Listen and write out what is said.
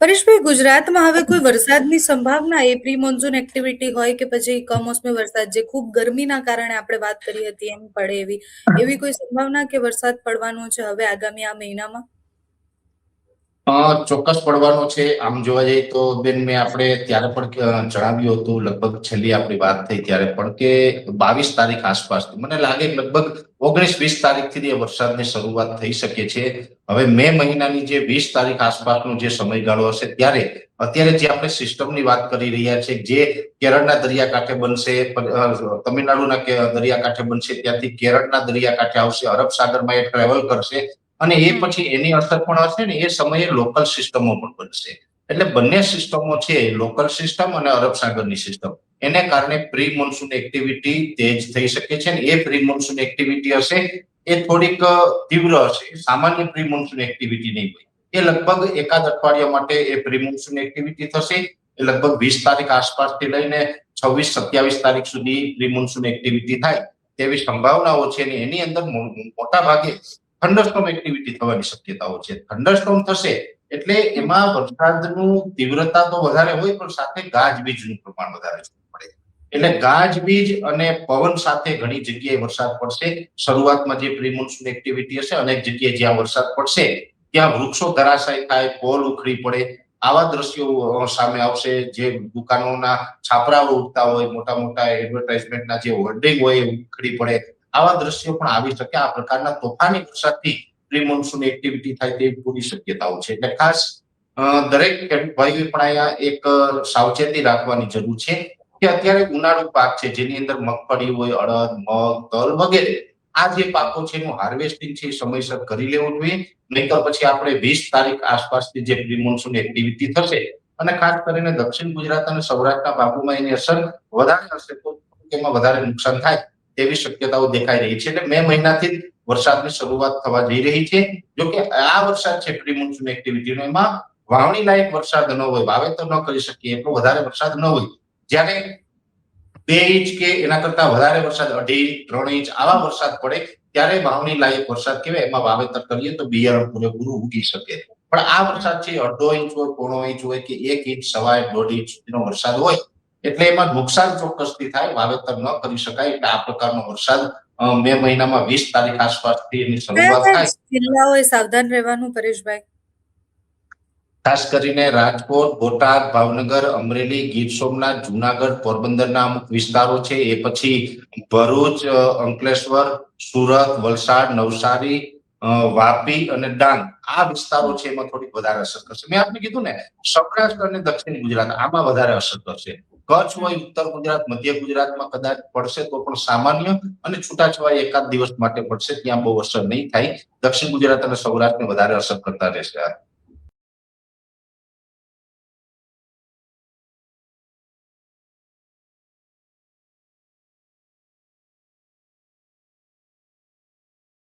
પરેશભાઈ, ગુજરાતમાં હવે કોઈ વરસાદની સંભાવના એ પ્રી મોન્સૂન એક્ટિવિટી હોય કે પછી કમોસમી વરસાદ જે ખૂબ ગરમીના કારણે આપણે વાત કરી હતી એમ પડે એવી કોઈ સંભાવના કે વરસાદ પડવાનો છે હવે આગામી આ મહિનામાં? ચોક્કસ પડવાનો છે. આમ જોવા જઈએ તો બેન, મેં આપણે ત્યારે પણ જણાવ્યું હતું, લગભગ છેલ્લી આપણી વાત થઈ ત્યારે પણ, કે 22 તારીખ આસપાસ, મને લાગે લગભગ 19-20 તારીખથી વરસાદની શરૂઆત થઈ શકે છે. હવે મે મહિનાની જે 20 તારીખ આસપાસનો જે સમયગાળો હશે ત્યારે અત્યારે જે આપણે સિસ્ટમની વાત કરી રહ્યા છે, જે કેરળના દરિયાકાંઠે બનશે, તમિલનાડુના દરિયાકાંઠે બનશે, ત્યાંથી કેરળના દરિયાકાંઠે આવશે, અરબ સાગરમાં એ ટ્રેવલ કરશે અને એ પછી એની અસર પણ હશે ને, એ સમયે લોકલ સિસ્ટમો પણ બનશે. એટલે બંને સિસ્ટમો છે, લોકલ સિસ્ટમ અને અરબ સાગરની સિસ્ટમ, એને કારણે પ્રી મોન્સૂન એક્ટિવિટી તેજ થઈ શકે છે. એ પ્રી મોન્સૂન એક્ટિવિટી હશે એ થોડીક તીવ્ર હશે, સામાન્ય પ્રી મોન્સૂન એક્ટિવિટી નહીં હોય. એ લગભગ એકાદ અઠવાડિયા માટે એ પ્રી મોન્સૂન એક્ટિવિટી થશે. એ લગભગ 20 તારીખ આસપાસથી લઈને 26-27 તારીખ સુધી પ્રી મોન્સૂન એક્ટિવિટી થાય તેવી સંભાવનાઓ છે. એની અંદર મોટા ભાગે થંડરસ્ટોર્મ એક્ટિવિટી થવાની શક્યતાઓ છે. થંડરસ્ટોર્મ થશે એટલે એમાં વરસાદનું તીવ્રતા તો વધારે હોય, પણ સાથે ગાજવીજનું પ્રમાણ વધારે જોવા મળે. એટલે ગાજવીજ અને પવન સાથે ઘણી જગ્યાએ વરસાદ પડશે. શરૂઆતમાં જે પ્રી મોન્સૂન એક્ટિવિટી હશે, અનેક જગ્યાએ જ્યાં વરસાદ પડશે ત્યાં વૃક્ષો ધરાશાયી થાય, પોલ ઉખડી પડે, આવા દ્રશ્યો સામે આવશે. જે દુકાનોના છાપરાઓ ઉડતા હોય, મોટા મોટા એડવર્ટાઇઝમેન્ટના જે હોર્ડિંગ હોય એ ઉખડી પડે, આવા દ્રશ્યો પણ આવી શકે. આ પ્રકારના તોફાની વરસાદથી પ્રી મોન્સૂન એક્ટિવિટી થાય તેવી પૂરી શક્યતાઓ છે. એટલે ખાસ દરેક ખેડૂત ભાઈઓ પણ અહીંયા એક સાવચેતી રાખવાની જરૂર છે કે અત્યારે ઉનાળુ પાક છે, જેની અંદર મગફળી હોય, અડદ, મગ, તલ વગેરે, આ જે પાકો છે એનું હાર્વેસ્ટિંગ છે સમયસર કરી લેવું જોઈએ. નહીતર પછી આપણે 20 તારીખ આસપાસથી જે પ્રી મોન્સૂન એક્ટિવિટી થશે, અને ખાસ કરીને દક્ષિણ ગુજરાત અને સૌરાષ્ટ્રના ભાગોમાં એની અસર વધારે હશે, તો એમાં વધારે નુકસાન થાય તેવી શક્યતાઓ દેખાઈ રહી છે. એટલે મે મહિનાથી વરસાદની શરૂઆત થવા જઈ રહી છે. જો કે આ વરસાદ છે પ્રી મોન્સૂન એક્ટિવિટીનો, એમાં વાવણી લાયક વરસાદ ન હોય, વાવેતર ન કરી શકીએ એટલો વધારે વરસાદ ન હોય. જ્યારે 2 ઇંચ કે એના કરતા વધારે વરસાદ, 2.5 ઇંચ, 3 ઇંચ આવા વરસાદ પડે ત્યારે વાવણી લાયક વરસાદ કહેવાય. એમાં વાવેતર કરીએ તો બિયારણ પૂરેપૂરું ઉગી શકે. પણ આ વરસાદ છે 1/2 ઇંચ હોય, 1/4 ઇંચ હોય કે 1 ઇંચ, 1.5 ઇંચ સુધીનો વરસાદ હોય, એટલે એમાં નુકસાન ચોક્કસથી થાય, વાવેતર ન કરી શકાય. એટલે આ પ્રકારનો વરસાદ મે મહિનામાં 20 તારીખ આસપાસથી એની શરૂઆત થાય. જિલ્લાઓએ સાવધાન રહેવાનું પરેશભાઈ? ખાસ કરીને રાજકોટ, બોટાદ, ભાવનગર, અમરેલી, ગીર સોમનાથ, જુનાગઢ, પોરબંદરના અમુક વિસ્તારો છે, એ પછી ભરૂચ, અંકલેશ્વર, સુરત, વલસાડ, નવસારી, વાપી અને ડાંગ, આ વિસ્તારો છે એમાં થોડીક વધારે અસર કરશે. મેં આપને કીધું ને, સૌરાષ્ટ્ર અને દક્ષિણ ગુજરાત આમાં વધારે અસર કરશે. કચ્છ હોય, ઉત્તર ગુજરાત, મધ્ય ગુજરાતમાં કદાચ પડશે તો પણ સામાન્ય અને છૂટાછવાયા એકાદ દિવસ માટે પડશે, ત્યાં બહુ અસર નહીં થાય. દક્ષિણ ગુજરાત અને સૌરાષ્ટ્રને વધારે અસર કરતા રહેશે.